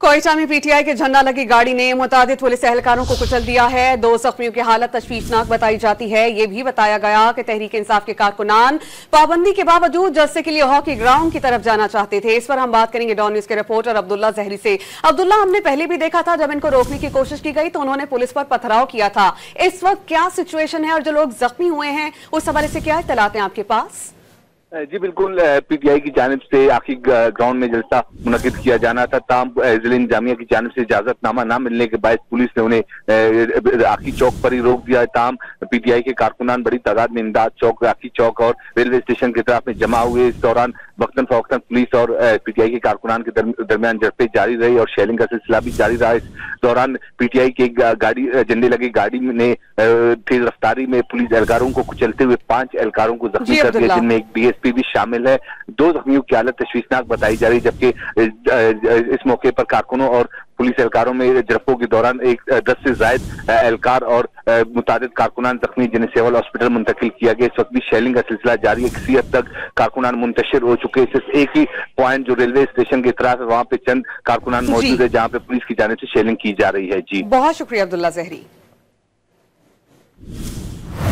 कोयटा में पीटीआई के झंडा लगी गाड़ी ने मुतादिद पुलिस एहलकारों को कुचल दिया है। 2 जख्मियों की हालत तशवीशनाक बताई जाती है। ये भी बताया गया कि तहरीक इंसाफ के कारकुनान पाबंदी के बावजूद जलसे के लिए हॉकी ग्राउंड की तरफ जाना चाहते थे। इस पर हम बात करेंगे डॉन न्यूज के रिपोर्टर अब्दुल्ला जहरी से। अब्दुल्ला, हमने पहले भी देखा था जब इनको रोकने की कोशिश की गई तो उन्होंने पुलिस पर पथराव किया था। इस वक्त क्या सिचुएशन है और जो लोग जख्मी हुए हैं उस हवाले से क्या इत्तलात हैं आपके पास? जी बिल्कुल, पीटीआई की जानिब से आखिरी ग्राउंड में जलसा मुनक्किद किया जाना था। ताम जिले इंतजामिया की जानिब से इजाजतनामा न मिलने के बाद पुलिस ने उन्हें आखिरी चौक पर ही रोक दिया। ताम पीटीआई के कारकुनान बड़ी तादाद में इमदाद चौक, आखिरी चौक और रेलवे स्टेशन की तरफ में जमा हुए। इस दौरान वक्तन फवक्तन पुलिस और पीटीआई के कारकुनान के दरमियान झड़पें जारी रही और शेलिंग का सिलसिला भी जारी रहा। इस दौरान पीटीआई की गाड़ी, झंडे लगी गाड़ी ने तेज रफ्तारी में पुलिस एहलकारों को कुचलते हुए 5 एहलकारों को जख्मी कर दिया, जिनमें एक डीएसपी भी शामिल है। 2 जख्मियों की हालत तशवीशनाक बताई जा रही है, जबकि इस मौके पर कारकुनों और पुलिस एहलकारों में झड़पों के दौरान 10 से ज्यादा एहलकार और मुतादिद कारकुनान जख्मी, जिन्हें सिविल हॉस्पिटल मुंतकिल किया गया। इस वक्त भी शेलिंग का सिलसिला जारी है। किसी हद तक कारकुनान मुंतशिर हो चुके हैं। सिर्फ एक ही पॉइंट जो रेलवे स्टेशन की तरफ है वहां पे चंद कारकुनान मौजूद है जहां पे पुलिस की जानिब से शेलिंग की जा रही है। जी, बहुत शुक्रिया अब्दुल्ला जहरी।